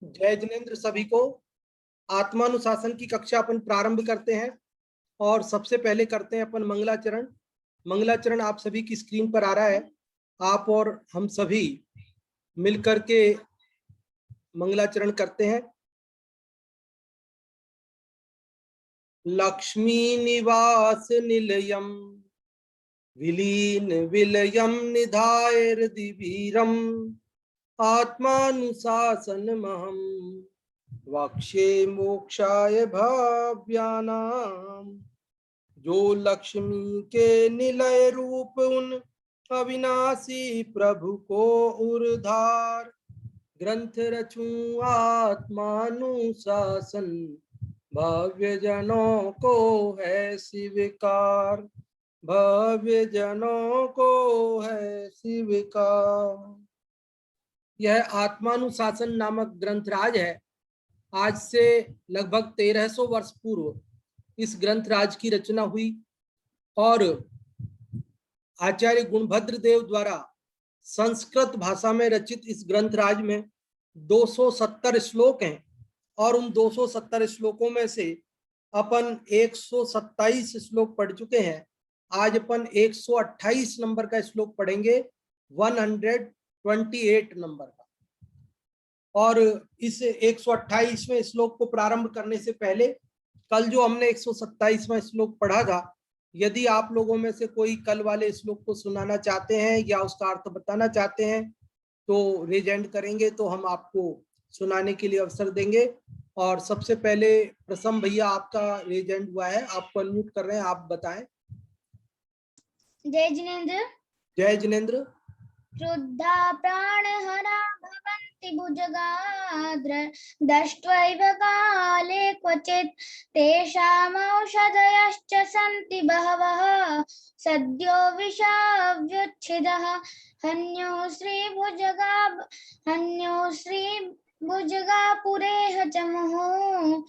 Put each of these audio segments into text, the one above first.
जय जिनेन्द्र सभी को। आत्मानुशासन की कक्षा अपन प्रारंभ करते हैं और सबसे पहले करते हैं अपन मंगलाचरण। मंगलाचरण आप सभी की स्क्रीन पर आ रहा है। आप और हम सभी मिलकर के मंगलाचरण करते हैं। लक्ष्मी निवास निलयम विलीन विलयम निधाय हृदिवीरम आत्मानुशासनमहं वक्ष्ये मोक्षाय भाव्यानाम। जो लक्ष्मी के निलय रूप उन अविनाशी प्रभु को उर्धार ग्रंथ रचूं आत्मानुशासन भव्य जनों को है स्वीकार। भव्य जनों को है स्वीकार। यह आत्मानुशासन नामक ग्रंथराज है। आज से लगभग 1300 वर्ष पूर्व इस ग्रंथराज की रचना हुई और आचार्य गुणभद्र देव द्वारा संस्कृत भाषा में रचित इस ग्रंथराज में 270 श्लोक हैं और उन 270 श्लोकों में से अपन 127 श्लोक पढ़ चुके हैं। आज अपन 128 नंबर का श्लोक पढ़ेंगे, 128 नंबर का। और इस 128वें श्लोक को प्रारंभ करने से पहले कल जो हमने 127वां श्लोक पढ़ा था, यदि आप लोगों में से कोई कल वाले श्लोक को सुनाना चाहते हैं या उसका अर्थ बताना चाहते हैं तो रेज हैंड करेंगे तो हम आपको सुनाने के लिए अवसर देंगे। और सबसे पहले प्रसम भैया आपका रेज हैंड हुआ है, आपको अनम्यूट कर रहे हैं, आप बताएं। जय जिनेन्द्र। जय जिनेन्द्र। क्रुद्धा प्राणहरा भवन्ति भुजगाद्र दष्ट्वैव काले क्वचित् तेषामौषधयश्च सन्ति बहवः सद्यो विषाव्युच्छिदः हन्यो श्रीभुजगापुरेह च मुहुः।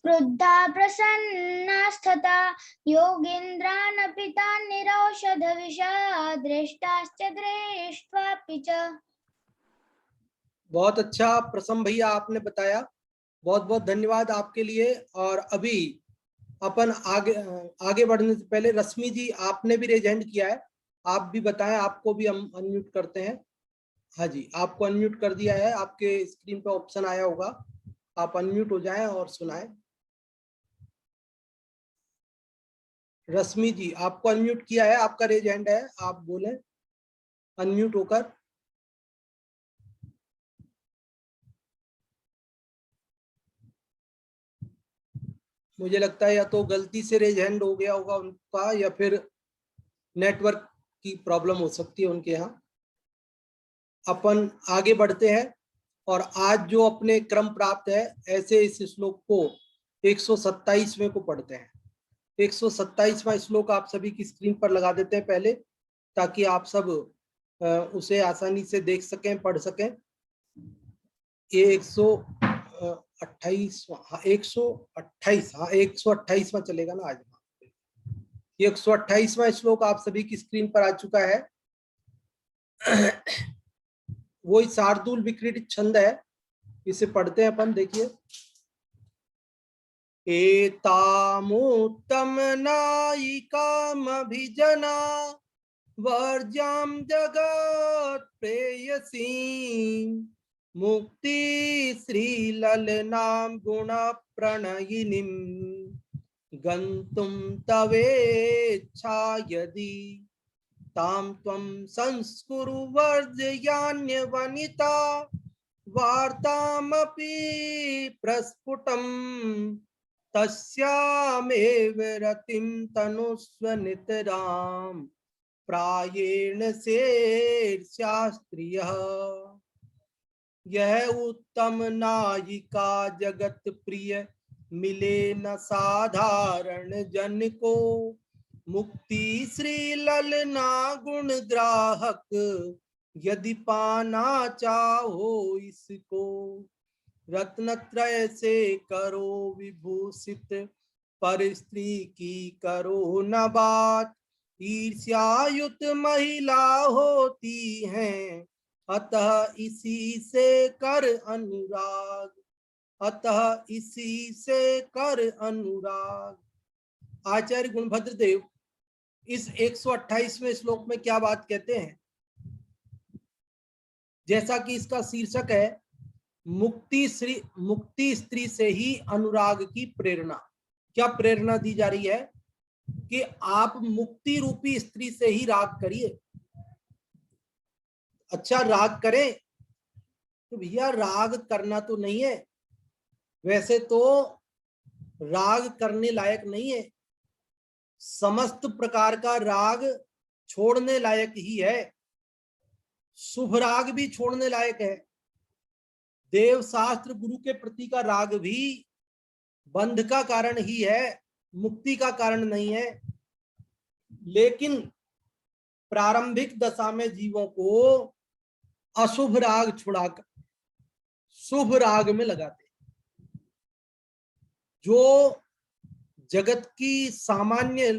क्रुद्धा प्रसन्नास्तथा योगीन्द्रानपि तान् निरौषधविषा दृष्टाश्च दृष्ट्वापि च। बहुत अच्छा प्रसम भैया आपने बताया, बहुत बहुत धन्यवाद आपके लिए। और अभी अपन आगे बढ़ने से पहले रश्मि जी आपने भी रेज हैंड किया है, आप भी बताएं, आपको भी हम अनम्यूट करते हैं। हाँ जी, आपको अनम्यूट कर दिया है, आपके स्क्रीन पे ऑप्शन आया होगा, आप अनम्यूट हो जाएं और सुनाएं। रश्मि जी आपको अनम्यूट किया है, आपका रेज हैंड है, आप बोलें अनम्यूट होकर। मुझे लगता है या तो गलती से रेज हैंड हो गया होगा उनका या फिर नेटवर्क की प्रॉब्लम हो सकती है उनके यहाँ। अपन आगे बढ़ते हैं और आज जो अपने क्रम प्राप्त है ऐसे इस श्लोक को 127वें को पढ़ते हैं। 127वां श्लोक आप सभी की स्क्रीन पर लगा देते हैं पहले, ताकि आप सब उसे आसानी से देख सकें, पढ़ सकें। ये 128वां चलेगा ना आज। ये 128वां श्लोक आप सभी की स्क्रीन पर आ चुका है। वो शार्दूल विक्रीडित छंद है, इसे पढ़ते हैं अपन। देखिए, एतामुत्तम नायिकामभिजना वर्ज्यां जगत् प्रेयसी मुक्ति श्रीललनां गुण प्रणयिनीं गन्तुं तवेच्छा यदि तां त्वं संस्कुरु वर्जयान्यवनिता वार्तामपि प्रस्फुटं तस्यामेव रतिं तनुस्व नितरां प्रायेण शेषास्त्रियः। यह उत्तम नायिका जगत प्रिय मिले न साधारण जन को मुक्ति श्री ललना गुण ग्राहक यदि पाना चाहो इसको रत्नत्रय से करो विभूषित पर स्त्री की करो न बात ईर्ष्यायुत महिला होती हैं अतः इसी से कर अनुराग, अतः इसी से कर अनुराग। आचार्य गुणभद्र देव इस 128वें श्लोक में क्या बात कहते हैं? जैसा कि इसका शीर्षक है, मुक्ति स्त्री से ही अनुराग की प्रेरणा। क्या प्रेरणा दी जा रही है? कि आप मुक्ति रूपी स्त्री से ही राग करिए। अच्छा, राग करें तो भैया राग करना तो नहीं है, वैसे तो राग करने लायक नहीं है, समस्त प्रकार का राग छोड़ने लायक ही है, शुभ राग भी छोड़ने लायक है। देव शास्त्र गुरु के प्रति का राग भी बंध का कारण ही है, मुक्ति का कारण नहीं है। लेकिन प्रारंभिक दशा में जीवों को अशुभ राग छुड़ाकर शुभ राग में लगाते। जो जगत की सामान्य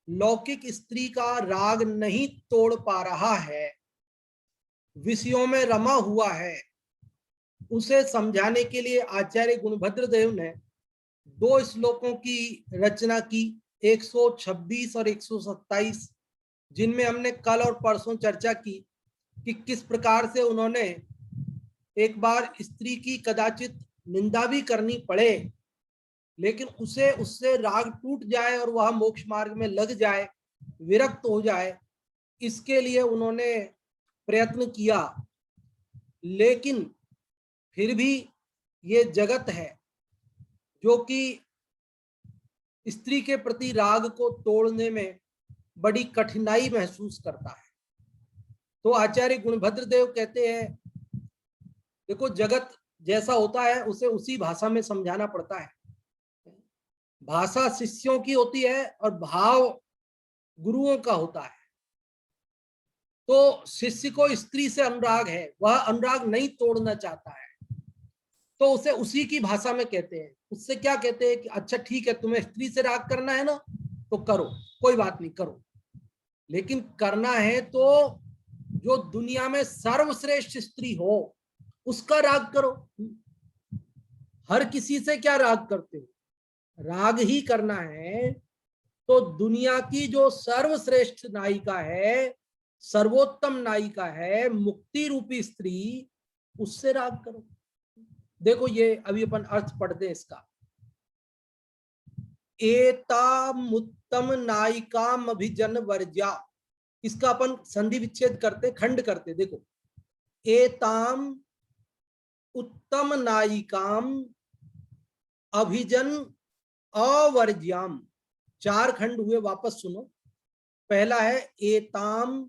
लौकिक स्त्री का राग नहीं तोड़ पा रहा है, विषयों में रमा हुआ है, उसे समझाने के लिए आचार्य गुणभद्र देव ने 2 श्लोकों की रचना की, 126 और 127, जिनमें हमने कल और परसों चर्चा की कि किस प्रकार से उन्होंने एक बार स्त्री की कदाचित निंदा भी करनी पड़े, लेकिन उससे राग टूट जाए और वह मोक्ष मार्ग में लग जाए, विरक्त हो जाए, इसके लिए उन्होंने प्रयत्न किया। लेकिन फिर भी ये जगत है जो कि स्त्री के प्रति राग को तोड़ने में बड़ी कठिनाई महसूस करता है। तो आचार्य गुणभद्र देव कहते हैं, देखो जगत जैसा होता है उसे उसी भाषा में समझाना पड़ता है। भाषा शिष्यों की होती है और भाव गुरुओं का होता है। तो शिष्य को स्त्री से अनुराग है, वह अनुराग नहीं तोड़ना चाहता है, तो उसे उसी की भाषा में कहते हैं। उससे क्या कहते हैं कि अच्छा ठीक है, तुम्हें स्त्री से राग करना है ना, तो करो, कोई बात नहीं, करो, लेकिन करना है तो जो दुनिया में सर्वश्रेष्ठ स्त्री हो उसका राग करो। हर किसी से क्या राग करते हो? राग ही करना है तो दुनिया की जो सर्वश्रेष्ठ नायिका है, सर्वोत्तम नायिका है, मुक्ति रूपी स्त्री, उससे राग करो। देखो ये अभी अपन अर्थ पढ़ते हैं इसका। एतामुत्तम नायिकाम अभिजन वर्ज्या, इसका अपन संधि विच्छेद करते, खंड करते। देखो, एताम उत्तम नायिकाम अभिजन अवर्ज्याम, 4 खंड हुए, वापस सुनो। पहला है एताम,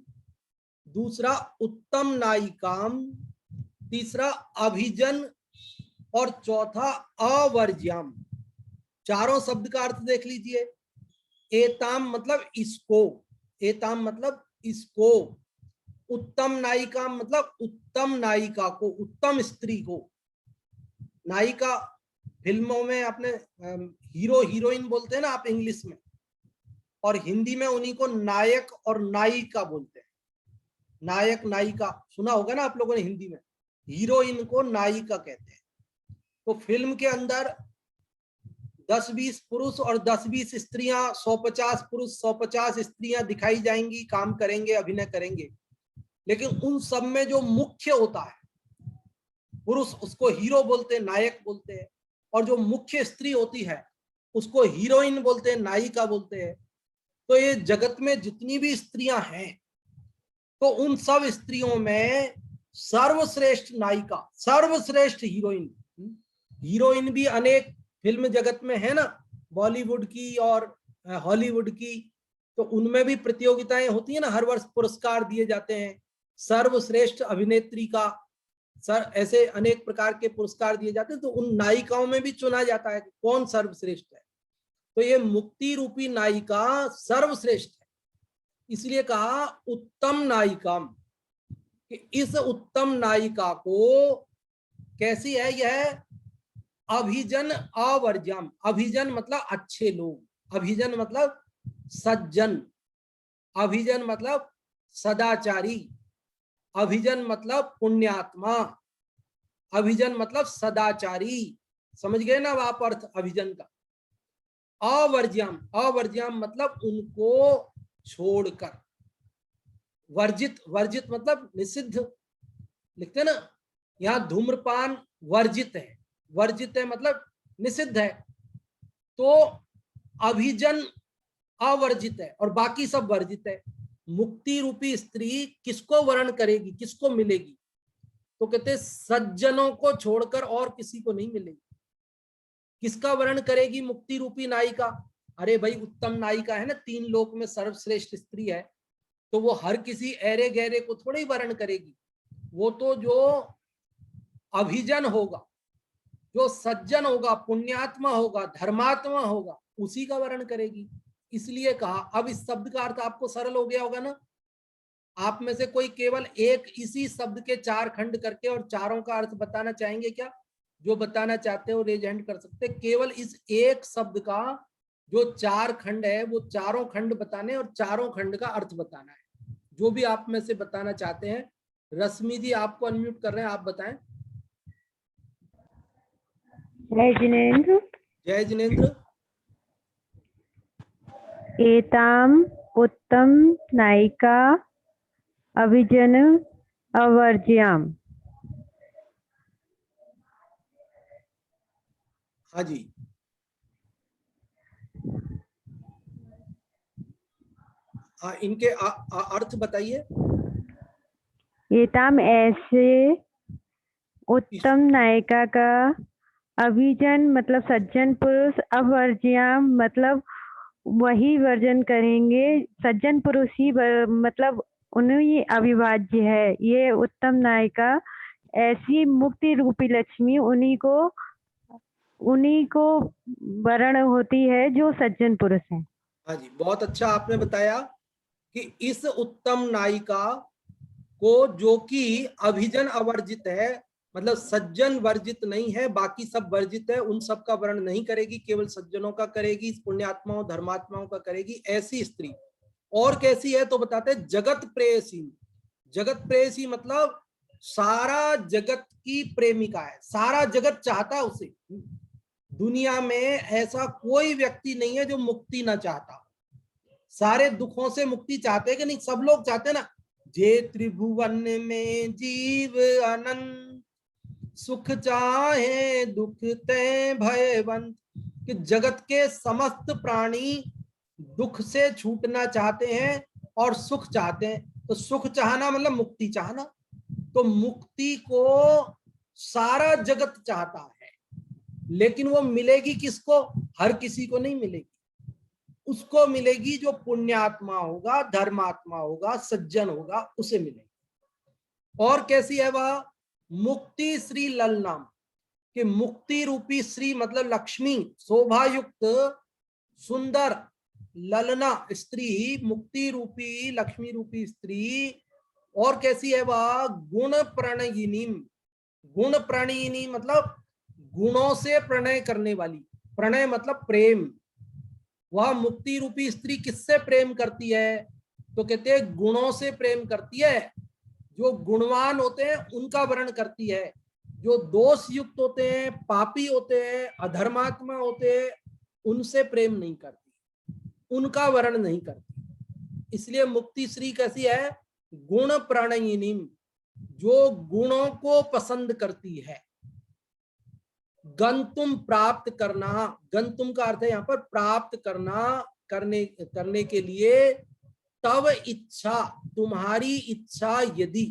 दूसरा उत्तम नायिकाम, तीसरा अभिजन और चौथा अवर्ज्याम। चारों शब्द का अर्थ देख लीजिए। एताम मतलब इसको, एताम मतलब इसको, उत्तम नायिका मतलब उत्तम नायिका को, उत्तम स्त्री को। नायिका फिल्मों में अपने हीरो हीरोइन बोलते हैं ना आप इंग्लिश में, और हिंदी में उन्हीं को नायक और नायिका बोलते हैं। नायक नायिका सुना होगा ना आप लोगों ने हिंदी में, हीरोइन को नायिका कहते हैं। तो फिल्म के अंदर 10-20 पुरुष और 10-20 स्त्रियां, 150 पुरुष 150 स्त्रियां दिखाई जाएंगी, काम करेंगे, अभिनय करेंगे, लेकिन उन सब में जो मुख्य होता है पुरुष, उसको हीरो बोलते हैं, नायक बोलते हैं, और जो मुख्य स्त्री होती है उसको हीरोइन बोलते हैं, नायिका बोलते हैं। तो ये जगत में जितनी भी स्त्रियां हैं, तो उन सब स्त्रियों में सर्वश्रेष्ठ नायिका, सर्वश्रेष्ठ हीरोइन, हीरोइन भी अनेक फिल्म जगत में है ना, बॉलीवुड की और हॉलीवुड की, तो उनमें भी प्रतियोगिताएं होती है ना, हर वर्ष पुरस्कार दिए जाते हैं सर्वश्रेष्ठ अभिनेत्री का, ऐसे अनेक प्रकार के पुरस्कार दिए जाते हैं। तो उन नायिकाओं में भी चुना जाता है कि कौन सर्वश्रेष्ठ है। तो ये मुक्ति रूपी नायिका सर्वश्रेष्ठ है, इसलिए कहा उत्तम नायिका, कि इस उत्तम नायिका को कैसी है यह, अभिजन अवर्ज्यम। अभिजन मतलब अच्छे लोग, अभिजन मतलब सज्जन, अभिजन मतलब सदाचारी, अभिजन मतलब पुण्यात्मा, अभिजन मतलब सदाचारी, समझ गए ना आप अर्थ अभिजन का। अवर्ज्यम, अवर्ज्यम मतलब उनको छोड़कर, वर्जित, वर्जित मतलब निषिद्ध, लिखते ना, यहाँ धूम्रपान वर्जित है, वर्जित है मतलब निषिद्ध है, तो अभिजन अवर्जित है और बाकी सब वर्जित है। मुक्ति रूपी स्त्री किसको वर्ण करेगी, किसको मिलेगी, तो कहते सज्जनों को छोड़कर और किसी को नहीं मिलेगी। किसका वर्ण करेगी मुक्ति रूपी नायिका? अरे भाई उत्तम नायिका है ना, 3 लोक में सर्वश्रेष्ठ स्त्री है, तो वो हर किसी ऐरे गहरे को थोड़ी वर्ण करेगी। वो तो जो अभिजन होगा, जो सज्जन होगा, पुण्यात्मा होगा, धर्मात्मा होगा, उसी का वर्ण करेगी। इसलिए कहा। अब इस शब्द का अर्थ आपको सरल हो गया होगा ना। आप में से कोई केवल एक इसी शब्द के 4 खंड करके और चारों का अर्थ बताना चाहेंगे क्या? जो बताना चाहते हो रेज हैंड कर सकते। केवल इस एक शब्द का जो 4 खंड है वो चारों खंड बताने और चारों खंड का अर्थ बताना है। जो भी आप में से बताना चाहते हैं। रश्मि जी आपको अनम्यूट कर रहे हैं, आप बताएं। जय जिनेन्द्र। जय जिनेन्द्र। एताम उत्तम नायिका अभिजन अवर्ज्याम। हाँ जी, इनके अर्थ बताइए। एताम ऐसे उत्तम नायिका का अभिजन मतलब सज्जन पुरुष, अवर्ज्याम मतलब वही वर्जन करेंगे, सज्जन पुरुष ही मतलब उन्हीं अविभाज्य है। ये उत्तम नायिका ऐसी मुक्ति रूपी लक्ष्मी उन्हीं को वर्ण होती है जो सज्जन पुरुष है। हाँ जी, बहुत अच्छा आपने बताया कि इस उत्तम नायिका को, जो कि अभिजन अवर्जित है, मतलब सज्जन वर्जित नहीं है, बाकी सब वर्जित है, उन सब का वर्ण नहीं करेगी, केवल सज्जनों का करेगी, पुण्यात्माओं धर्मात्माओं का करेगी। ऐसी स्त्री और कैसी है तो बताते हैं, जगत प्रेयसी। जगत प्रेयसी मतलब सारा जगत की प्रेमिका है, सारा जगत चाहता है उसे। दुनिया में ऐसा कोई व्यक्ति नहीं है जो मुक्ति ना चाहता। सारे दुखों से मुक्ति चाहते हैं कि नहीं? सब लोग चाहते हैं ना। जे त्रिभुवन में जीव अनंत, सुख चाहे दुख ते भयवंत। कि जगत के समस्त प्राणी दुख से छूटना चाहते हैं और सुख चाहते हैं। तो सुख चाहना मतलब मुक्ति चाहना। तो मुक्ति को सारा जगत चाहता है, लेकिन वो मिलेगी किसको? हर किसी को नहीं मिलेगी। उसको मिलेगी जो पुण्यात्मा होगा, धर्मात्मा होगा, सज्जन होगा, उसे मिलेगी। और कैसी है वह? मुक्ति श्री ललनाम। कि मुक्ति रूपी श्री मतलब लक्ष्मी, शोभायुक्त सुंदर ललना स्त्री, मुक्ति रूपी लक्ष्मी रूपी स्त्री। और कैसी है वह? गुण प्रणयिनी। गुण प्रणयिनी मतलब गुणों से प्रणय करने वाली। प्रणय मतलब प्रेम। वह मुक्ति रूपी स्त्री किससे प्रेम करती है? तो कहते हैं गुणों से प्रेम करती है। जो गुणवान होते हैं उनका वर्ण करती है। जो दोष युक्त होते हैं, पापी होते हैं, अधर्मात्मा होते हैं, उनसे प्रेम नहीं करती, उनका वर्ण नहीं करती। इसलिए मुक्ति श्री कैसी है? गुण प्रणयिनी, जो गुणों को पसंद करती है। गंतुम प्राप्त करना, गंतुम का अर्थ है यहाँ पर प्राप्त करना, करने के लिए। तव इच्छा, तुम्हारी इच्छा यदि,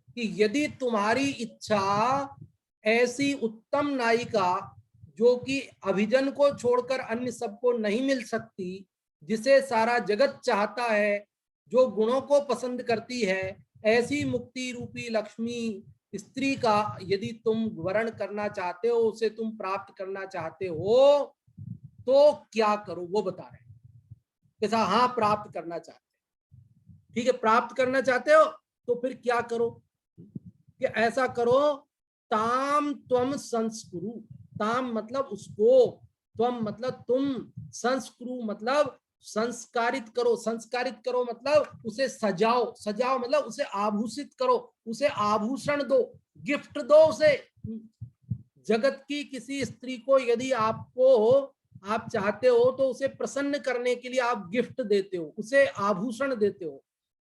कि यदि तुम्हारी इच्छा ऐसी उत्तम नायिका जो कि अभिजन को छोड़कर अन्य सबको नहीं मिल सकती, जिसे सारा जगत चाहता है, जो गुणों को पसंद करती है, ऐसी मुक्ति रूपी लक्ष्मी स्त्री का यदि तुम वर्ण करना चाहते हो, उसे तुम प्राप्त करना चाहते हो, तो क्या करो वो बता रहे हैं। कैसा? हाँ, प्राप्त करना चाहते हैं। ठीक है, प्राप्त करना चाहते हो तो फिर क्या करो? कि ऐसा करो, ताम त्वम संस्कुरु। ताम मतलब उसको, त्वम मतलब तुम, संस्कुरु मतलब संस्कारित करो। संस्कारित करो मतलब उसे सजाओ, सजाओ मतलब उसे आभूषित करो, उसे आभूषण दो, गिफ्ट दो उसे। जगत की किसी स्त्री को यदि आप चाहते हो तो उसे प्रसन्न करने के लिए आप गिफ्ट देते हो, उसे आभूषण देते हो।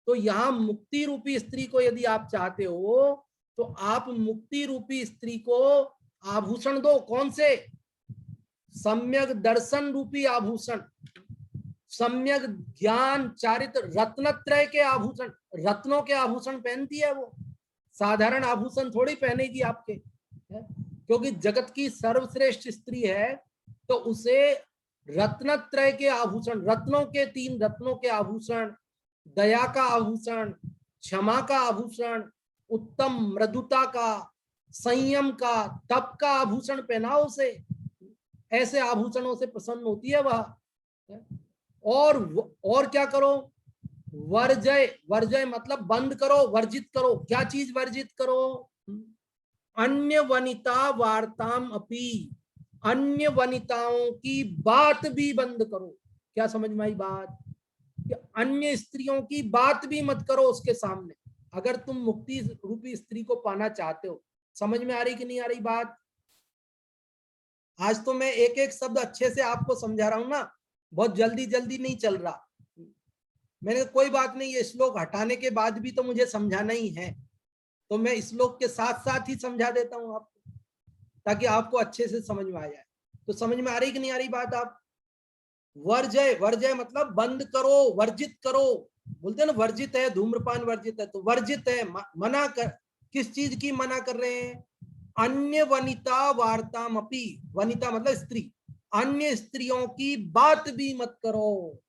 तो यहाँ मुक्ति रूपी स्त्री को यदि आप चाहते हो तो आप मुक्ति रूपी स्त्री को आभूषण दो। कौन से? सम्यक दर्शन रूपी आभूषण, सम्यक ज्ञान चारित्र रत्नत्रय के आभूषण। रत्नों के आभूषण पहनती है वो, साधारण आभूषण थोड़ी पहनेगी आपके, क्योंकि जगत की सर्वश्रेष्ठ स्त्री है तो उसे रत्नत्रय के आभूषण, रत्नों के 3 रत्नों के आभूषण, दया का आभूषण, क्षमा का आभूषण, उत्तम मृदुता का, संयम का, तप का आभूषण पहनाओ उसे। ऐसे आभूषणों से प्रसन्न होती है वह। और क्या करो? वर्जय, वर्जय मतलब बंद करो, वर्जित करो। क्या चीज वर्जित करो? अन्य वनिता वार्ताम अपि, अन्य वनिताओं की बात भी बंद करो। क्या समझ में आई बात? कि अन्य स्त्रियों की बात भी मत करो उसके सामने, अगर तुम मुक्ति रूपी स्त्री को पाना चाहते हो। समझ में आ रही कि नहीं आ रही बात? आज तो मैं एक एक शब्द अच्छे से आपको समझा रहा हूं ना, बहुत जल्दी जल्दी नहीं चल रहा। मैंने कोई बात नहीं, ये श्लोक हटाने के बाद भी तो मुझे समझाना ही है, तो मैं श्लोक के साथ साथ ही समझा देता हूं आपको, ताकि आपको अच्छे से समझ में आ जाए। तो समझ में आ रही कि नहीं आ रही बात? आप वर्जय, वर्जय मतलब बंद करो, वर्जित करो। बोलते हैं ना वर्जित है, धूम्रपान वर्जित है, तो वर्जित है, मना कर। किस चीज की मना कर रहे हैं? अन्य वनिता वार्ताम अपि, वनिता मतलब स्त्री, अन्य स्त्रियों की बात भी मत करो।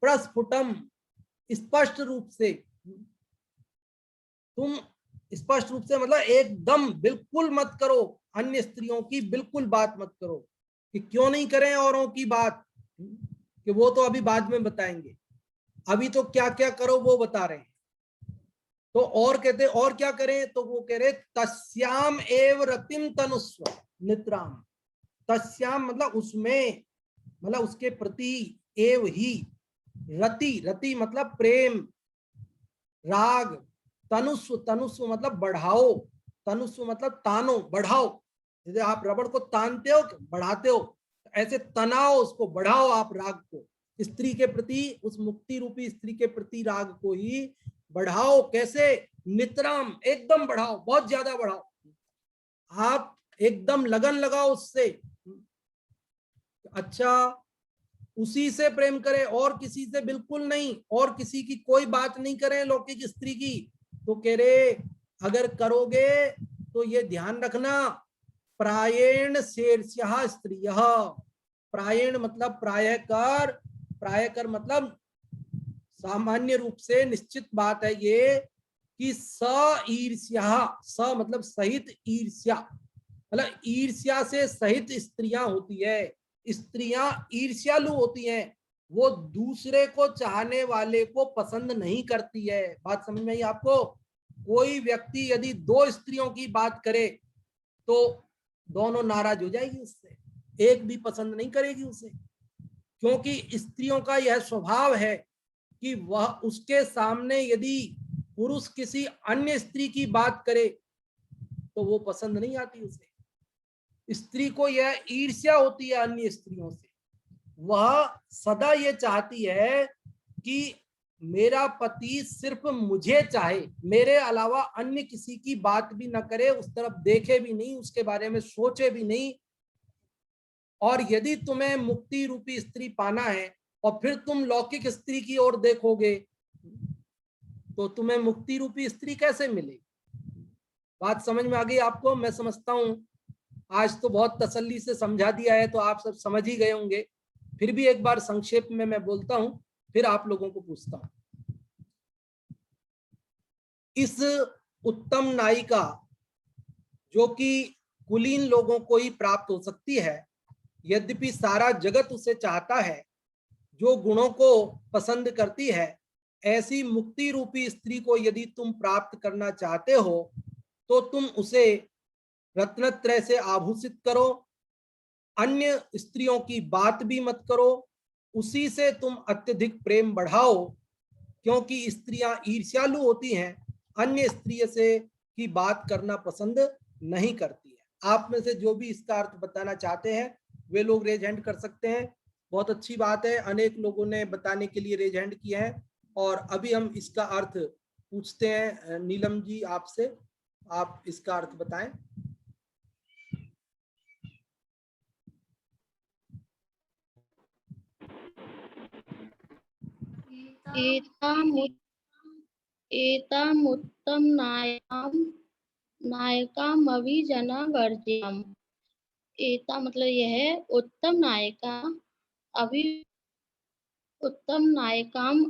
प्रस्फुटम, स्पष्ट रूप से। तुम स्पष्ट रूप से मतलब एकदम बिल्कुल मत करो, अन्य स्त्रियों की बिल्कुल बात मत करो। कि क्यों नहीं करें औरों की बात? कि वो तो अभी बाद में बताएंगे, अभी तो क्या क्या करो वो बता रहे हैं। तो और कहते और क्या करें? तो वो कह रहे तस्याम एव रतिम तनुस्व निद्राम। तस्याम मतलब उसमें, मतलब उसके प्रति, एव ही, रति, रति मतलब प्रेम, राग, तनुस्व, तनुस्व मतलब बढ़ाओ, तनुस्व मतलब तानो, बढ़ाओ। जैसे आप रबड़ को तानते हो, बढ़ाते हो, ऐसे तनाओ उसको, बढ़ाओ आप राग को, स्त्री के प्रति, उस मुक्ति रूपी स्त्री के प्रति राग को ही बढ़ाओ। कैसे? नितराम, एकदम बढ़ाओ, बहुत ज्यादा बढ़ाओ, आप एकदम लगन लगाओ उससे। अच्छा, उसी से प्रेम करें और किसी से बिल्कुल नहीं, और किसी की कोई बात नहीं करें लौकिक स्त्री की। तो कह रहे अगर करोगे तो ये ध्यान रखना, प्रायेण शीर्ष्यः स्त्रियः। प्रायेण मतलब प्रायः कर, प्रायः कर मतलब सामान्य रूप से निश्चित बात है ये कि स ईर्ष्या, स मतलब सहित, ईर्ष्या मतलब ईर्ष्या से सहित स्त्रियां होती है। स्त्रियां ईर्ष्यालु होती हैं, वो दूसरे को चाहने वाले को पसंद नहीं करती है। बात समझ में आई आपको? कोई व्यक्ति यदि 2 स्त्रियों की बात करे तो दोनों नाराज हो जाएगी उससे, एक भी पसंद नहीं करेगी उसे, क्योंकि स्त्रियों का यह स्वभाव है कि वह उसके सामने यदि पुरुष किसी अन्य स्त्री की बात करे तो वो पसंद नहीं आती उसे। स्त्री को यह ईर्ष्या होती है अन्य स्त्रियों से, वह सदा ये चाहती है कि मेरा पति सिर्फ मुझे चाहे, मेरे अलावा अन्य किसी की बात भी न करे, उस तरफ देखे भी नहीं, उसके बारे में सोचे भी नहीं। और यदि तुम्हें मुक्ति रूपी स्त्री पाना है और फिर तुम लौकिक स्त्री की ओर देखोगे तो तुम्हें मुक्ति रूपी स्त्री कैसे मिलेगी? बात समझ में आ गई आपको? मैं समझता हूं आज तो बहुत तसल्ली से समझा दिया है, तो आप सब समझ ही गए होंगे। फिर भी एक बार संक्षेप में मैं बोलता हूं, फिर आप लोगों को पूछता हूं। इस उत्तम नायिका जो कि कुलीन लोगों को ही प्राप्त हो सकती है, यद्यपि सारा जगत उसे चाहता है, जो गुणों को पसंद करती है, ऐसी मुक्ति रूपी स्त्री को यदि तुम प्राप्त करना चाहते हो तो तुम उसे रत्नत्रय से आभूषित करो, अन्य स्त्रियों की बात भी मत करो, उसी से तुम अत्यधिक प्रेम बढ़ाओ, क्योंकि स्त्रियां ईर्ष्यालु होती हैं, अन्य स्त्रियों से की बात करना पसंद नहीं करती है। आप में से जो भी इसका अर्थ बताना चाहते हैं वे लोग रेज हैंड कर सकते हैं। बहुत अच्छी बात है, अनेक लोगों ने बताने के लिए रेज हैंड किया है। और अभी हम इसका अर्थ पूछते हैं नीलम जी आपसे, आप इसका अर्थ बताएं। एतामुत्तम नायकाम अभिजना वर्ज्याम। एता मतलब यह उत्तम नायिकाम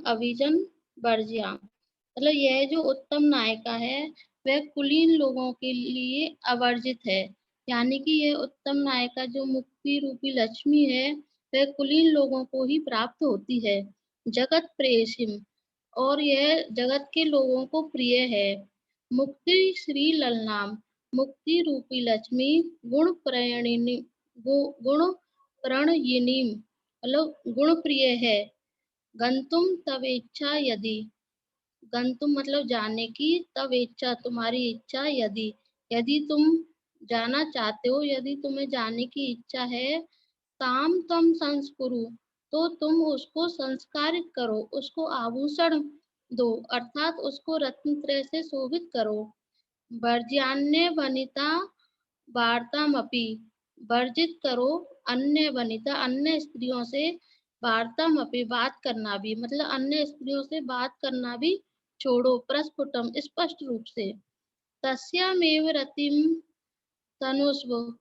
अभिजन वर्ज्याम, मतलब यह जो उत्तम नायिका है वह कुलीन लोगों के लिए अवर्जित है। यानी कि यह उत्तम नायिका जो मुक्ति रूपी लक्ष्मी है वह कुलीन लोगों को ही प्राप्त होती है। जगत प्रेयसीम, और यह जगत के लोगों को प्रिय है। मुक्ति श्री ललनाम, मुक्ति रूपी लक्ष्मी गुण प्रणयिनी मतलब गुण प्रिय है। गंतुम तवेच्छा यदि, गंतुम मतलब जाने की, तब इच्छा तुम्हारी इच्छा, यदि तुम जाना चाहते हो, यदि तुम्हें जाने की इच्छा है, ताम तम संस्कुरु, तो तुम उसको संस्कारित करो, उसको आभूषण दो, अर्थात उसको रत्नत्रय से शोभित करो। वर्ज्यान्य वनिता वार्तामपि, वर्जित करो अन्य वनिता, अन्य स्त्रियों से, वार्तामपि बात करना भी, मतलब अन्य स्त्रियों से बात करना भी छोड़ो। प्रस्फुटम स्पष्ट रूप से। तस्यामेव रतिम तनुस्व,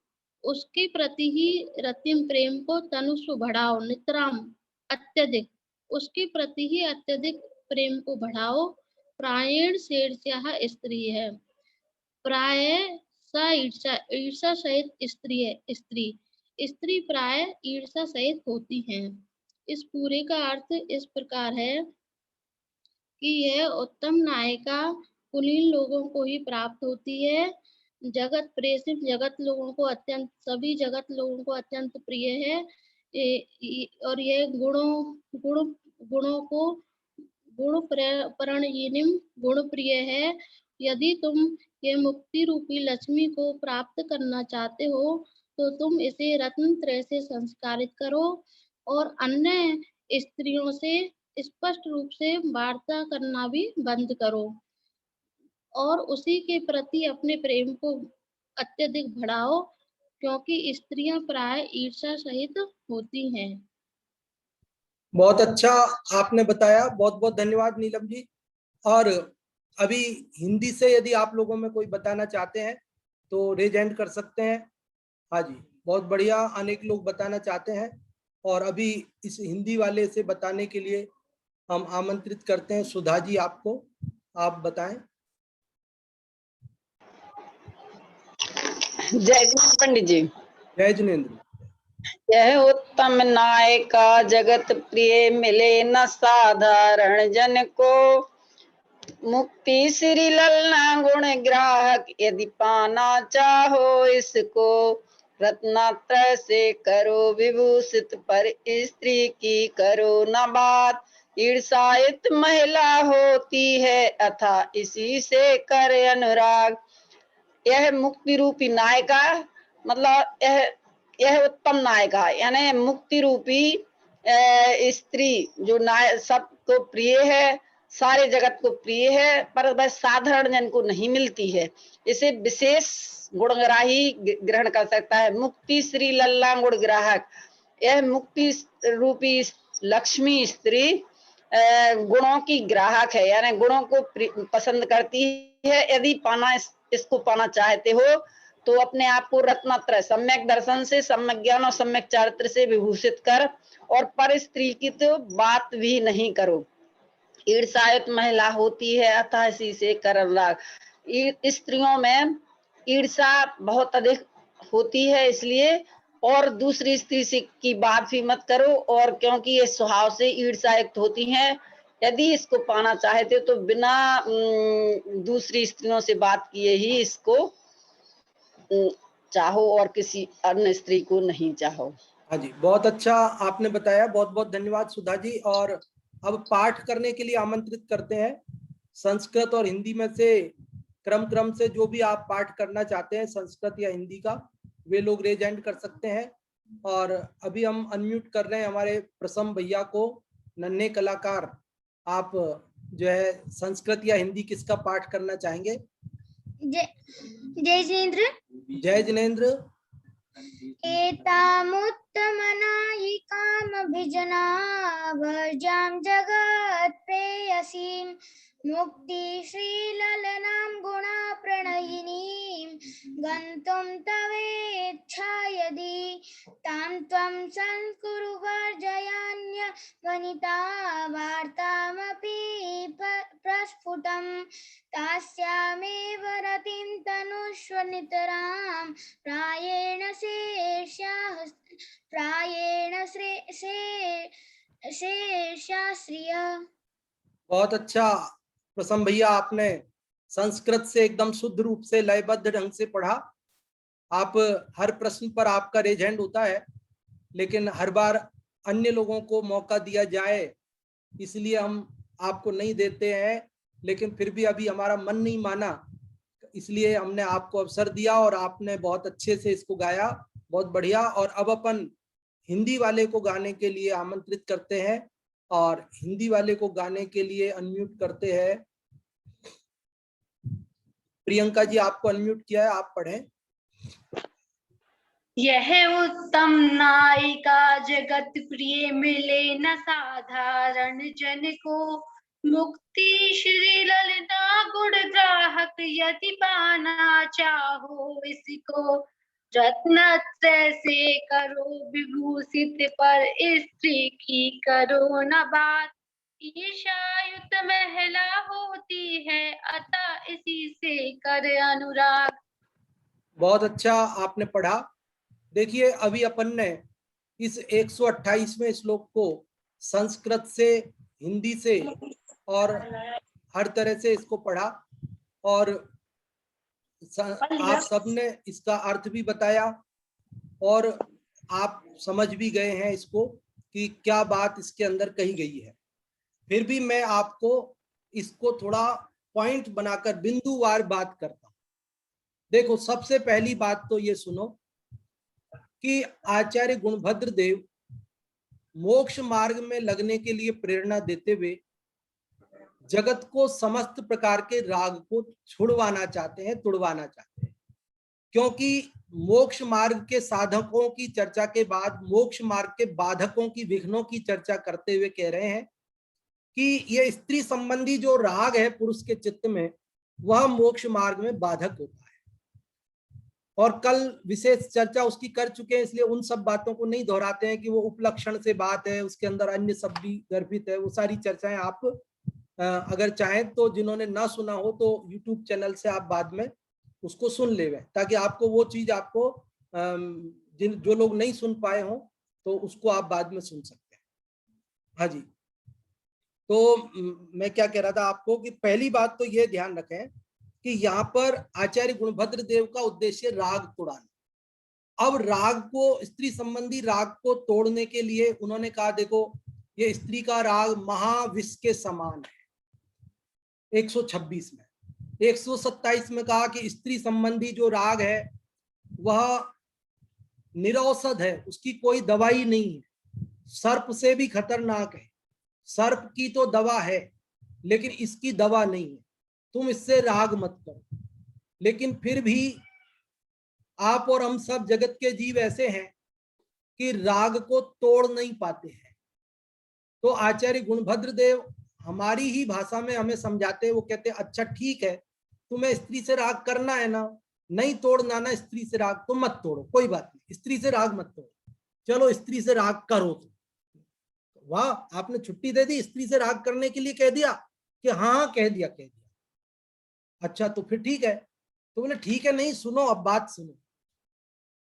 उसके प्रति ही रतिम प्रेम को तनुस्व बढ़ाओ। नितराम अत्यधिक, उसके प्रति ही अत्यधिक प्रेम को बढ़ाओ। प्रायण शीर्ष्या स्त्री है, प्राय सा ईर्षा, ईर्षा सहित स्त्री है। स्त्री प्राय ईर्षा सहित होती हैं। इस पूरे का अर्थ इस प्रकार है कि यह उत्तम नायिका कुलीन लोगों को ही प्राप्त होती है। जगत प्रेषित, जगत लोगों को अत्यंत, सभी जगत लोगों को अत्यंत प्रिय है। और यह गुणों को गुण प्रणयिनीम, गुण प्रिय है। यदि तुम ये मुक्ति रूपी लक्ष्मी को प्राप्त करना चाहते हो तो तुम इसे रत्न त्रय से संस्कारित करो और अन्य स्त्रियों से स्पष्ट रूप से वार्ता करना भी बंद करो और उसी के प्रति अपने प्रेम को अत्यधिक बढ़ाओ, क्योंकि स्त्रियां प्राय ईर्ष्या सहित होती हैं। बहुत अच्छा आपने बताया, बहुत बहुत धन्यवाद नीलम जी। और अभी हिंदी से यदि आप लोगों में कोई बताना चाहते हैं तो रेज हैंड कर सकते हैं। हाँ जी, बहुत बढ़िया, अनेक लोग बताना चाहते हैं। और अभी इस हिंदी वाले से बताने के लिए हम आमंत्रित करते हैं सुधा जी आपको, आप बताएं। जय जिनेन्द्र पंडित जी। जय जिनेन्द्र। यह उत्तम नायिका जगत प्रिय मिले न साधारण जन को, मुक्ति श्री ललना गुण ग्राहक यदि पाना चाहो इसको, रत्नात्रय से करो विभूषित पर स्त्री की करो न बात, ईर्षायित महिला होती है अथा इसी से कर अनुराग। यह मुक्ति रूपी नायिका मतलब यह उत्तम नायिका यानी मुक्ति रूपी स्त्री जो सबको प्रिय है, सारे जगत को प्रिय है, पर वह साधारण जन को नहीं मिलती है। इसे विशेष गुणग्राही ग्रहण कर सकता है। मुक्ति श्री लल्ला गुण ग्राहक, यह मुक्ति रूपी लक्ष्मी स्त्री गुणों की ग्राहक है, यानी गुणों को पसंद करती है। यदि इसको पाना चाहते हो तो अपने आप को रत्नात्रय सम्यक दर्शन से, सम्यक ज्ञान और सम्यक चारित्र से विभूषित कर और पर स्त्री की तो बात भी नहीं करो। ईर्षायुत महिला होती है अतः इसी से कर अनुराग। स्त्रियों में ईर्षा बहुत अधिक होती है, इसलिए और दूसरी स्त्री से की बात भी मत करो, और क्योंकि ये स्वभाव से ईर्षायुक्त होती हैं। यदि इसको पाना चाहते हो तो बिना दूसरी स्त्रियों से बात किए ही इसको चाहो और किसी अन्य स्त्री को नहीं चाहो। हाँ जी, बहुत अच्छा आपने बताया, बहुत बहुत धन्यवाद सुधा जी। और अब पाठ करने के लिए आमंत्रित करते हैं। संस्कृत और हिंदी में से क्रम से जो भी आप पाठ करना चाहते हैं, संस्कृत या हिंदी का, वे लोग रेज हैंड कर सकते हैं। और अभी हम अनम्यूट कर रहे हैं हमारे प्रसम भैया को। नन्हे कलाकार, आप जो है संस्कृत या हिंदी किसका पाठ करना चाहेंगे? जय जिनेन्द्र। जय जिनेन्द्र। एतामुत्तमनायिकामभिजना भजां जगत् प्रेयसीं मुक्ति श्रीललनां गुणाप्रणयिनीं गन्तुं तवेच्छा यदि तां त्वं संस्कुरु वर्जयान्य वनिता वार्तामपि प्रस्फुटं तास्यामेव रतिं तनुष्व नितरां प्रायेण शेषाश्रिय। बहुत अच्छा प्रसन्न भैया, आपने संस्कृत से एकदम शुद्ध रूप से लयबद्ध ढंग से पढ़ा। आप हर प्रश्न पर आपका रेज हैंड होता है, लेकिन हर बार अन्य लोगों को मौका दिया जाए इसलिए हम आपको नहीं देते हैं, लेकिन फिर भी अभी हमारा मन नहीं माना, इसलिए हमने आपको अवसर दिया और आपने बहुत अच्छे से इसको गाया, बहुत बढ़िया। और अब अपन हिंदी वाले को गाने के लिए आमंत्रित करते हैं और हिंदी वाले को गाने के लिए अनम्यूट करते हैं। प्रियंका जी, आपको अनम्यूट किया है, आप पढ़ें। यह उत्तम नायिका जगत प्रिय मिले न साधारण जन को मुक्ति श्री ललिता गुण ग्राहक यदि पाना चाहो इसको रत्नत्रय से करो विभूषित पर स्त्री की करो न बात ईर्ष्यायुत महिला होती है अतः इसी से कर अनुराग। बहुत अच्छा आपने पढ़ा। देखिए, अभी अपन ने इस 128वें श्लोक को संस्कृत से, हिंदी से और हर तरह से इसको पढ़ा और आप सबने इसका अर्थ भी बताया और आप समझ भी गए हैं इसको कि क्या बात इसके अंदर कही गई है। फिर भी मैं आपको इसको थोड़ा पॉइंट बनाकर बिंदुवार बात करता हूं। देखो, सबसे पहली बात तो ये सुनो कि आचार्य गुणभद्र देव मोक्ष मार्ग में लगने के लिए प्रेरणा देते हुए जगत को समस्त प्रकार के राग को छुड़वाना चाहते हैं, तुड़वाना चाहते हैं। क्योंकि मोक्ष मार्ग के साधकों की चर्चा के बाद मोक्ष मार्ग के बाधकों की, विघ्नों की चर्चा करते हुए कह रहे हैं कि ये स्त्री संबंधी जो राग है पुरुष के चित्त में, वह मोक्ष मार्ग में बाधक होता है। और कल विशेष चर्चा उसकी कर चुके हैं, इसलिए उन सब बातों को नहीं दोहराते हैं कि वो उपलक्षण से बात है, उसके अंदर अन्य सब भी गर्भित है। वो सारी चर्चाएं आप अगर चाहें तो, जिन्होंने ना सुना हो तो YouTube चैनल से आप बाद में उसको सुन ले, ताकि आपको वो चीज आपको जो लोग नहीं सुन पाए हो तो उसको आप बाद में सुन सकते हैं। हाँ जी, तो मैं क्या कह रहा था आपको कि पहली बात तो ये ध्यान रखें कि यहाँ पर आचार्य गुणभद्र देव का उद्देश्य राग तोड़ाना। अब राग को, स्त्री संबंधी राग को तोड़ने के लिए उन्होंने कहा, देखो ये स्त्री का राग महाविष के समान है 126 में। 127 में कहा कि स्त्री संबंधी जो राग है वह निरौषध है, उसकी कोई दवाई नहीं है, सर्प से भी खतरनाक है। सर्प की तो दवा है लेकिन इसकी दवा नहीं है, तुम इससे राग मत करो। लेकिन फिर भी आप और हम सब जगत के जीव ऐसे हैं कि राग को तोड़ नहीं पाते हैं। तो आचार्य गुणभद्र देव हमारी ही भाषा में हमें समझाते हैं। वो कहते हैं अच्छा ठीक है, तुम्हें स्त्री से राग करना है ना, नहीं तोड़ना ना स्त्री से राग, तो मत तोड़ो, कोई बात नहीं, स्त्री से राग मत तोड़ो, चलो स्त्री से राग करो। वाह, आपने छुट्टी दे दी, स्त्री से राग करने के लिए कह दिया कि हाँ कह दिया। अच्छा तो फिर ठीक है। तो बोले ठीक है, नहीं सुनो, अब बात सुनो।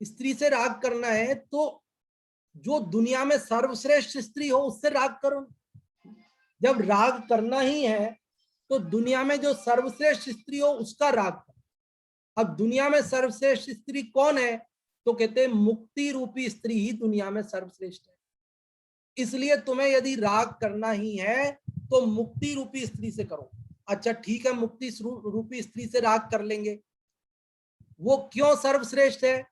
स्त्री से राग करना है तो जो दुनिया में सर्वश्रेष्ठ स्त्री हो उससे राग करो। जब राग करना ही है तो दुनिया में जो सर्वश्रेष्ठ स्त्री हो उसका राग करो। अब दुनिया में सर्वश्रेष्ठ स्त्री कौन है? तो कहते हैं मुक्ति रूपी स्त्री ही दुनिया में सर्वश्रेष्ठ है। इसलिए तुम्हें यदि राग करना ही है तो मुक्ति रूपी स्त्री से करो। अच्छा ठीक है, मुक्ति रूपी स्त्री से राग कर लेंगे, वो क्यों सर्वश्रेष्ठ है,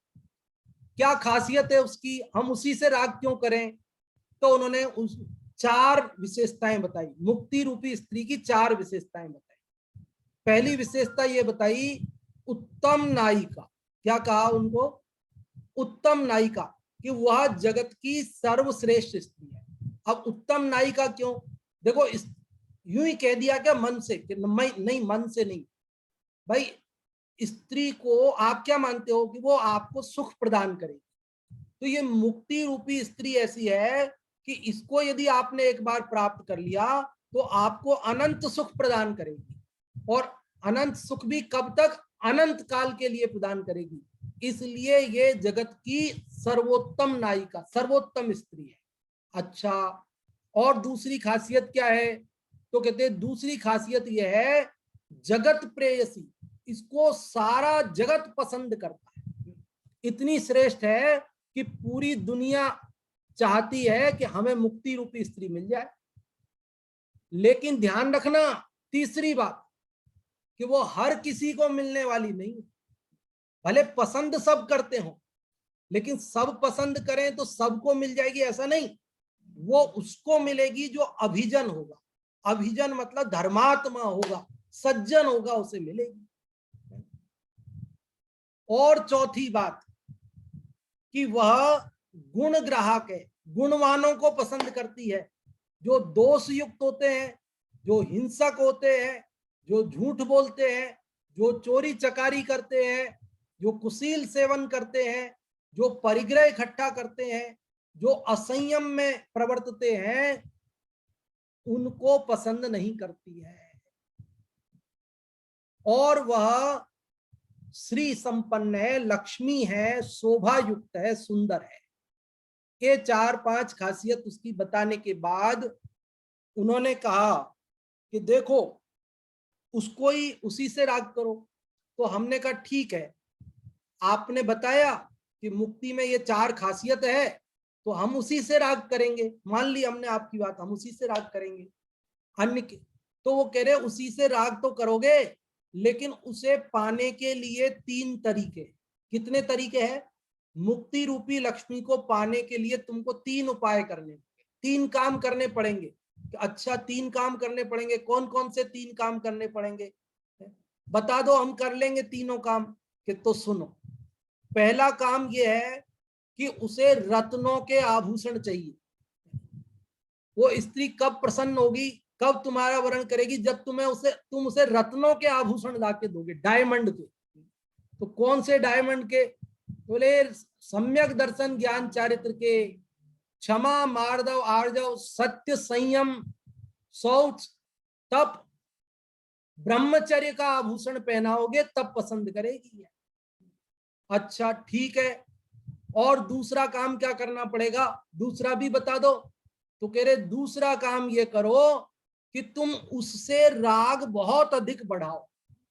क्या खासियत है उसकी, हम उसी से राग क्यों करें? तो उन्होंने उस 4 विशेषताएं बताई, मुक्ति रूपी स्त्री की 4 विशेषताएं बताई। पहली विशेषता ये बताई उत्तम नायिका। क्या कहा उनको? उत्तम नायिका, कि वह जगत की सर्वश्रेष्ठ स्त्री है। अब उत्तम नायिका क्यों? देखो यूं ही कह दिया क्या मन से कि नहीं, मन से नहीं भाई। स्त्री को आप क्या मानते हो कि वो आपको सुख प्रदान करेगी? तो ये मुक्ति रूपी स्त्री ऐसी है कि इसको यदि आपने एक बार प्राप्त कर लिया तो आपको अनंत सुख प्रदान करेगी, और अनंत सुख भी कब तक? अनंत काल के लिए प्रदान करेगी। इसलिए ये जगत की सर्वोत्तम नायिका, सर्वोत्तम स्त्री है। अच्छा, और दूसरी खासियत क्या है? तो कहते हैं दूसरी खासियत यह है जगत प्रेयसी, इसको सारा जगत पसंद करता है। इतनी श्रेष्ठ है कि पूरी दुनिया चाहती है कि हमें मुक्ति रूपी स्त्री मिल जाए। लेकिन ध्यान रखना तीसरी बात, कि वो हर किसी को मिलने वाली नहीं। भले पसंद सब करते हो, लेकिन सब पसंद करें तो सबको मिल जाएगी ऐसा नहीं। वो उसको मिलेगी जो अभिजन होगा। अभिजन मतलब धर्मात्मा होगा, सज्जन होगा, उसे मिलेगी। और चौथी बात कि वह गुण ग्राहक है, गुणवानों को पसंद करती है। जो दोष युक्त होते हैं, जो हिंसक होते हैं, जो झूठ बोलते हैं, जो चोरी चकारी करते हैं, जो कुशील सेवन करते हैं, जो परिग्रह इकट्ठा करते हैं, जो असंयम में प्रवर्तते हैं, उनको पसंद नहीं करती है। और वह श्री संपन्न है, लक्ष्मी है, शोभा युक्त है, सुंदर है। ये 4-5 खासियत उसकी बताने के बाद उन्होंने कहा कि देखो उसको ही, उसी से राग करो। तो हमने कहा ठीक है, आपने बताया कि मुक्ति में ये 4 खासियत है, तो हम उसी से राग करेंगे। मान ली हमने आपकी बात, हम उसी से राग करेंगे। अन्य तो वो कह रहे उसी से राग तो करोगे, लेकिन उसे पाने के लिए 3 तरीके। कितने तरीके हैं? मुक्ति रूपी लक्ष्मी को पाने के लिए तुमको 3 उपाय करने, 3 काम करने पड़ेंगे। अच्छा 3 काम करने पड़ेंगे, कौन कौन से 3 काम करने पड़ेंगे बता दो, हम कर लेंगे तीनों काम। कि तो सुनो, पहला काम यह है कि उसे रत्नों के आभूषण चाहिए। वो स्त्री कब प्रसन्न होगी, कब तुम्हारा वरण करेगी? जब तुम उसे रत्नों के आभूषण लाके दोगे, डायमंड के। तो कौन से डायमंड के? बोले सम्यक दर्शन ज्ञान चारित्र के, क्षमा मार्दव आर्जव सत्य संयम शौच तप ब्रह्मचर्य का आभूषण पहनाओगे तब पसंद करेगी। अच्छा ठीक है, और दूसरा काम क्या करना पड़ेगा? दूसरा भी बता दो। तो कह रहे दूसरा काम ये करो कि तुम उससे राग बहुत अधिक बढ़ाओ,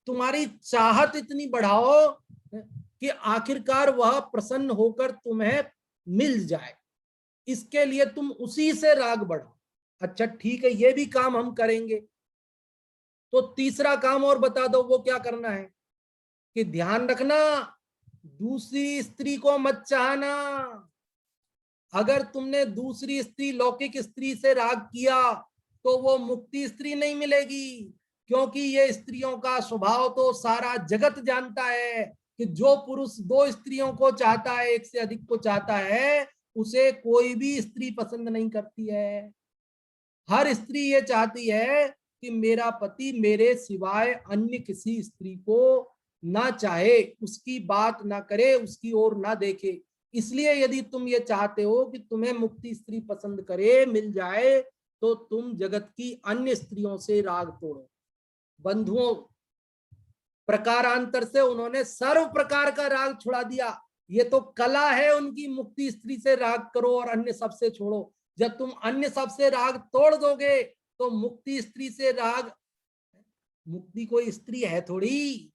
तुम्हारी चाहत इतनी बढ़ाओ कि आखिरकार वह प्रसन्न होकर तुम्हें मिल जाए। इसके लिए तुम उसी से राग बढ़ाओ। अच्छा ठीक है, ये भी काम हम करेंगे। तो तीसरा काम और बता दो, वो क्या करना है? कि ध्यान रखना, दूसरी स्त्री को मत चाहना। अगर तुमने दूसरी स्त्री, लौकिक स्त्री से राग किया तो वो मुक्ति स्त्री नहीं मिलेगी। क्योंकि ये स्त्रियों का स्वभाव तो सारा जगत जानता है कि जो पुरुष 2 स्त्रियों को चाहता है, एक से अधिक को चाहता है, उसे कोई भी स्त्री पसंद नहीं करती है। हर स्त्री ये चाहती है कि मेरा पति मेरे सिवाय अन्य किसी स्त्री को ना चाहे, उसकी बात ना करे, उसकी ओर ना देखे। इसलिए यदि तुम ये चाहते हो कि तुम्हें मुक्ति स्त्री पसंद करे, मिल जाए, तो तुम जगत की अन्य स्त्रियों से राग तोड़ो। बंधुओं, प्रकारांतर से उन्होंने सर्व प्रकार का राग छुड़ा दिया। ये तो कला है उनकी, मुक्ति स्त्री से राग करो और अन्य सबसे छोड़ो। जब तुम अन्य सबसे राग तोड़ दोगे तो मुक्ति स्त्री से राग, मुक्ति कोई स्त्री है थोड़ी,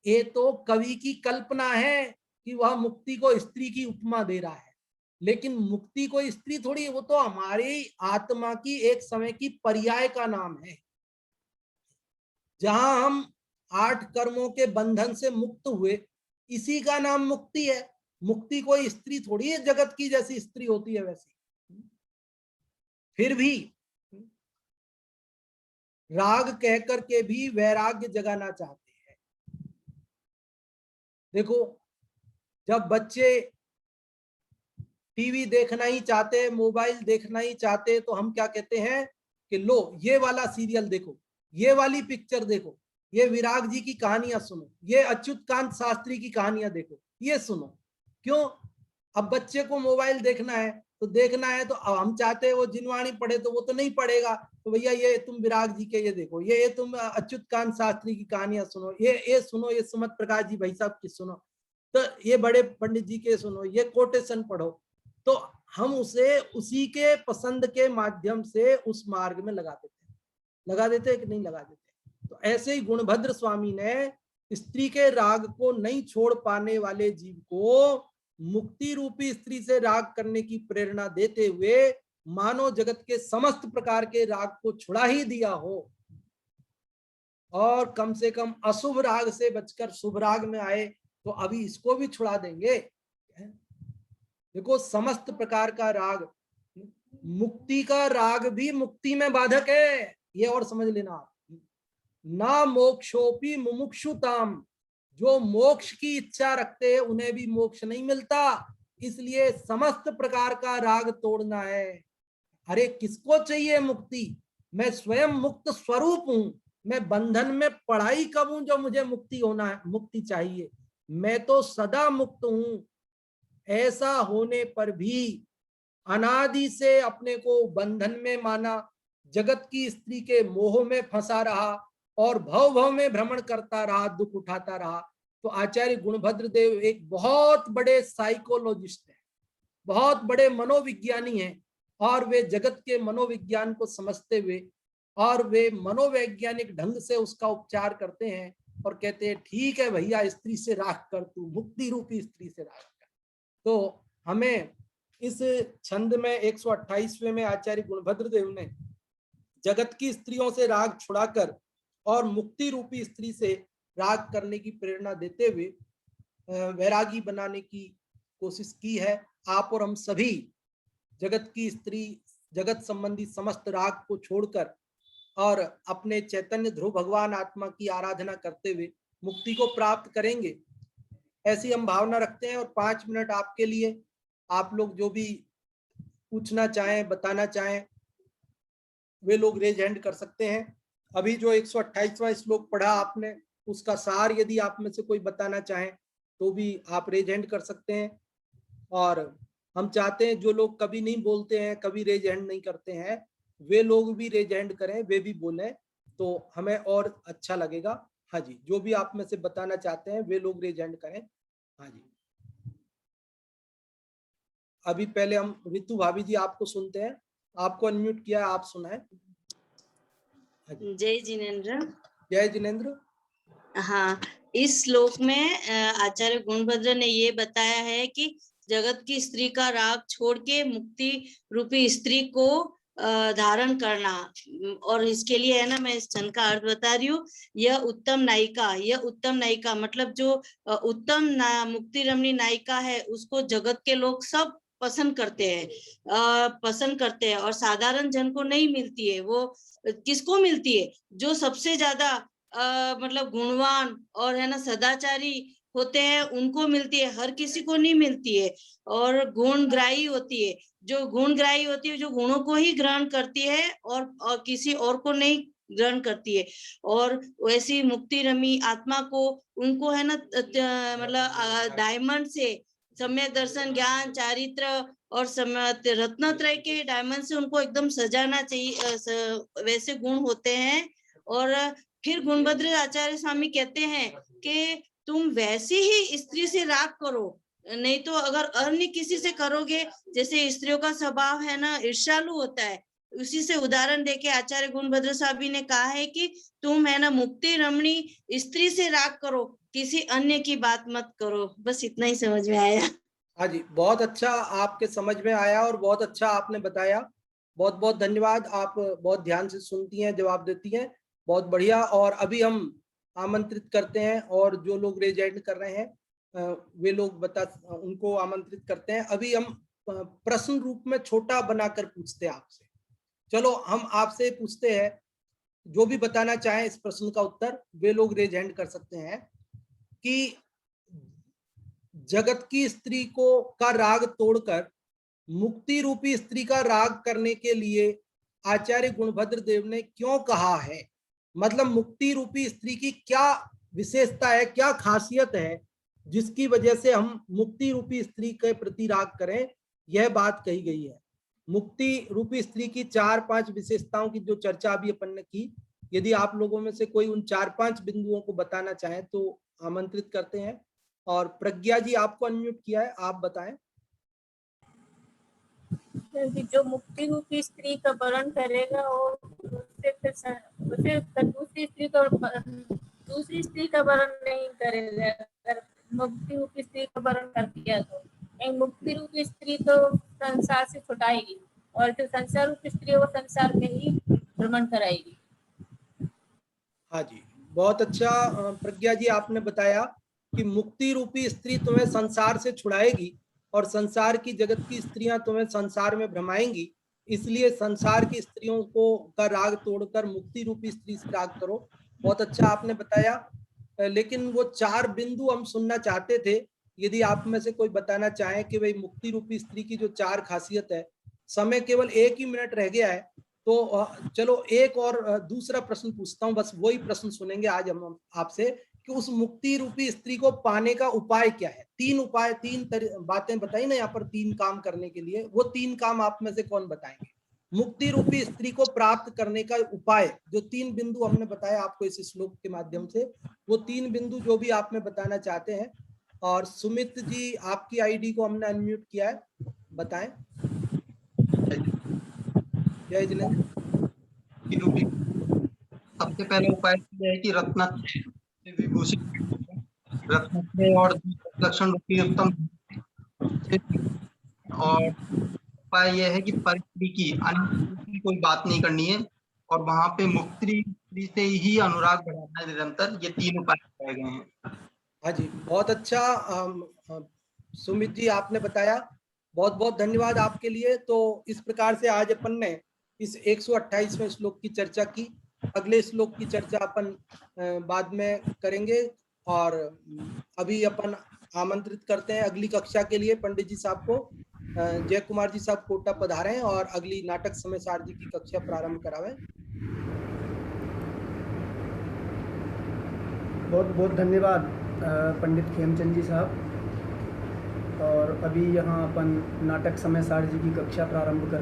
ये तो कवि की कल्पना है कि वह मुक्ति को स्त्री की उपमा दे रहा है, लेकिन मुक्ति कोई स्त्री थोड़ी है, वो तो हमारी आत्मा की एक समय की पर्याय का नाम है, जहां हम 8 कर्मों के बंधन से मुक्त हुए, इसी का नाम मुक्ति है। मुक्ति कोई स्त्री थोड़ी है, जगत की जैसी स्त्री होती है वैसी। फिर भी राग कह करके भी वैराग्य जगाना चाहते हैं। देखो, जब बच्चे टीवी देखना ही चाहते, मोबाइल देखना ही चाहते, तो हम क्या कहते हैं कि लो ये वाला सीरियल देखो, ये वाली पिक्चर देखो, ये विराग जी की कहानियां सुनो, ये अच्युतकांत शास्त्री की कहानियां देखो, ये सुनो। क्यों? अब बच्चे को मोबाइल देखना है तो देखना है, तो अब हम चाहते हैं वो जिनवाणी पढ़े, तो वो तो नहीं पढ़ेगा, तो भैया ये तुम विराग जी के ये देखो, ये तुम अच्युतकांत शास्त्री की कहानियां सुनो, ये सुनो, ये सुमत प्रकाश जी भाई साहब की सुनो, तो ये बड़े पंडित जी के सुनो, ये कोटेशन पढ़ो। तो हम उसे उसी के पसंद के माध्यम से उस मार्ग में लगा देते हैं कि नहीं लगा देते। तो ऐसे ही गुणभद्र स्वामी ने स्त्री के राग को नहीं छोड़ पाने वाले जीव को मुक्ति रूपी स्त्री से राग करने की प्रेरणा देते हुए मानव जगत के समस्त प्रकार के राग को छुड़ा ही दिया हो, और कम से कम अशुभ राग से बचकर शुभ राग में आए, तो अभी इसको भी छुड़ा देंगे। देखो, समस्त प्रकार का राग, मुक्ति का राग भी मुक्ति में बाधक है, ये और समझ लेना। ना मोक्षोपि मुमुक्षुताम, जो मोक्ष की इच्छा रखते हैं उन्हें भी मोक्ष नहीं मिलता, इसलिए समस्त प्रकार का राग तोड़ना है। अरे किसको चाहिए मुक्ति? मैं स्वयं मुक्त स्वरूप हूं, मैं बंधन में पढ़ाई कब हूं जो मुझे मुक्ति होना है, मुक्ति चाहिए? मैं तो सदा मुक्त हूं। ऐसा होने पर भी अनादि से अपने को बंधन में माना, जगत की स्त्री के मोह में फंसा रहा और भव भव में भ्रमण करता रहा, दुख उठाता रहा। तो आचार्य गुणभद्र देव एक बहुत बड़े साइकोलॉजिस्ट हैं, बहुत बड़े मनोविज्ञानी हैं, और वे जगत के मनोविज्ञान को समझते हुए और वे मनोवैज्ञानिक ढंग से उसका उपचार करते हैं और कहते हैं ठीक है भैया, स्त्री से राग कर, तू मुक्ति रूपी स्त्री से राग कर। तो हमें इस छंद में 128वें में आचार्य गुणभद्र देव ने जगत की स्त्रियों से राग छुड़ाकर और मुक्ति रूपी स्त्री से राग करने की प्रेरणा देते हुए वैरागी बनाने की कोशिश की है। आप और हम सभी जगत की स्त्री, जगत संबंधी समस्त राग को छोड़कर और अपने चैतन्य ध्रुव भगवान आत्मा की आराधना करते हुए मुक्ति को प्राप्त करेंगे, ऐसी हम भावना रखते हैं। और 5 मिनट आपके लिए, आप लोग जो भी पूछना चाहें, बताना चाहें, वे लोग रेज हैंड कर सकते हैं। अभी जो 128वां श्लोक पढ़ा आपने, उसका सार यदि आप में से कोई बताना चाहें तो भी आप रेज हैंड कर सकते हैं। और हम चाहते हैं जो लोग कभी नहीं बोलते हैं, कभी रेज हैंड नहीं करते हैं, वे लोग भी रेज हैंड करें, वे भी बोलें, तो हमें और अच्छा लगेगा। हाँ जी, जो भी आप में से बताना चाहते हैं वे लोग रेज हैंड करें। हाँ जी, अभी पहले हम रितु भाभी जी आपको सुनते हैं, आपको अनम्यूट किया, आप सुनाएं। जय जिनेन्द्र। जय जिनेन्द्र। हाँ, इस श्लोक में आचार्य गुणभद्र ने ये बताया है कि जगत की स्त्री का राग छोड़ के मुक्ति रूपी स्त्री को धारण करना, और इसके लिए है ना, मैं इस छंद का अर्थ बता रही हूँ। यह उत्तम नायिका मतलब जो उत्तम मुक्ति रमणी नायिका है, उसको जगत के लोग सब पसंद करते हैं और साधारण जन को नहीं मिलती है। वो किसको मिलती है? जो सबसे ज्यादा मतलब गुणवान और है ना सदाचारी होते हैं, उनको मिलती है, हर किसी को नहीं मिलती है। और गुणग्राही होती है, जो गुणग्राही होती है, जो गुणों को ही ग्रहण करती है और किसी और को नहीं ग्रहण करती है। और वैसी मुक्ति रमी आत्मा को, उनको है ना मतलब डायमंड से सम्यक दर्शन, ज्ञान, चारित्र और रत्नत्रय के डायमंड से उनको एकदम सजाना चाहिए, वैसे गुण होते हैं। और फिर गुणभद्र आचार्य स्वामी कहते हैं कि तुम वैसी ही स्त्री से राग करो, नहीं तो अगर अन्य किसी से करोगे, जैसे स्त्रियों का स्वभाव है ना ईर्ष्यालु होता है, उसी से उदाहरण देके आचार्य गुणभद्र साहब जी ने कहा है कि तुम है ना मुक्ति रमणी स्त्री से राग करो, किसी अन्य की बात मत करो। बस इतना ही समझ में आया। हाँ जी, बहुत अच्छा आपके समझ में आया और बहुत अच्छा आपने बताया। बहुत बहुत धन्यवाद। आप बहुत ध्यान से सुनती हैं, जवाब देती हैं, बहुत बढ़िया। और अभी हम आमंत्रित करते हैं, और जो लोग रेज हैंड कर रहे हैं वे लोग उनको आमंत्रित करते हैं। अभी हम प्रश्न रूप में छोटा बनाकर पूछते हैं आपसे। चलो हम आपसे पूछते हैं, जो भी बताना चाहें इस प्रश्न का उत्तर वे लोग रेज हैंड कर सकते हैं, कि जगत की स्त्री का राग तोड़कर मुक्ति रूपी स्त्री का राग करने के लिए आचार्य गुणभद्र देव ने क्यों कहा है। मतलब मुक्ति रूपी स्त्री की क्या विशेषता है, क्या खासियत है, जिसकी वजह से हम मुक्ति रूपी स्त्री के प्रति राग करें, यह बात कही गई है। मुक्ति रूपी स्त्री की 4-5 विशेषताओं की जो चर्चा अभी अपन ने की, यदि आप लोगों में से कोई उन 4-5 बिंदुओं को बताना चाहें तो आमंत्रित करते हैं। और प्रज्ञा जी, आपको अनम्यूट किया है, आप बताएं। जो मुक्ति रूपी स्त्री का वर्ण करेगा और उसे दूसरी स्त्री का वर्ण नहीं करेगा। अगर मुक्ति रूपी स्त्री का वर्ण कर दिया तो मुक्ति रूपी स्त्री तो संसार से छुटाएगी, और जो संसार रूपी स्त्री है वो संसार में ही भ्रमण कराएगी। हाँ जी, बहुत अच्छा प्रज्ञा जी आपने बताया कि मुक्ति रूपी स्त्री तुम्हें संसार से छुड़ाएगी और संसार की जगत की स्त्रियां तुम्हें संसार में भ्रमाएंगी, इसलिए संसार की स्त्रियों का राग तोड़कर मुक्ति रूपी स्त्री से राग करो। बहुत अच्छा आपने बताया। लेकिन वो 4 बिंदु हम सुनना चाहते थे, यदि आप में से कोई बताना चाहे कि भाई मुक्ति रूपी स्त्री की जो 4 खासियत है। समय केवल 1 ही मिनट रह गया है, तो चलो एक और दूसरा प्रश्न पूछता हूँ, बस वही प्रश्न सुनेंगे आज हम आपसे, कि उस मुक्ति रूपी स्त्री को पाने का उपाय क्या है। 3 उपाय, 3 बातें बताई ना यहाँ पर, 3 काम करने के लिए। वो 3 काम आप में से कौन बताएंगे? मुक्ति रूपी स्त्री को प्राप्त करने का उपाय, जो 3 बिंदु हमने बताया आपको इस श्लोक के माध्यम से, वो 3 बिंदु जो भी आप में बताना चाहते हैं। और सुमित जी, आपकी आईडी को हमने अनम्यूट किया है, बताएं। जय जिनेंद्र। सबसे पहले उपाय यह है कि रत्न विभूषित रत्न और लक्षण रूपी उत्तम, और उपाय यह है कि परिस्थिति की अन्य कोई बात नहीं करनी है, और वहां पे मुक्ति से ही अनुराग बढ़ाना है निरंतर। ये 3 उपाय बताए गए हैं। हाँ जी, बहुत अच्छा सुमित जी आपने बताया, बहुत बहुत धन्यवाद आपके लिए। तो इस प्रकार से आज अपन ने इस 128वें श्लोक की चर्चा की। अगले श्लोक की चर्चा अपन बाद में करेंगे, और अभी अपन आमंत्रित करते हैं अगली कक्षा के लिए पंडित जी साहब को। जय कुमार जी साहब कोटा पधारें और अगली नाटक समय सार जी की कक्षा प्रारंभ करावें। बहुत बहुत धन्यवाद पंडित खेमचंद जी साहब। और अभी यहाँ अपन नाटक समय सार जी की कक्षा प्रारंभ कर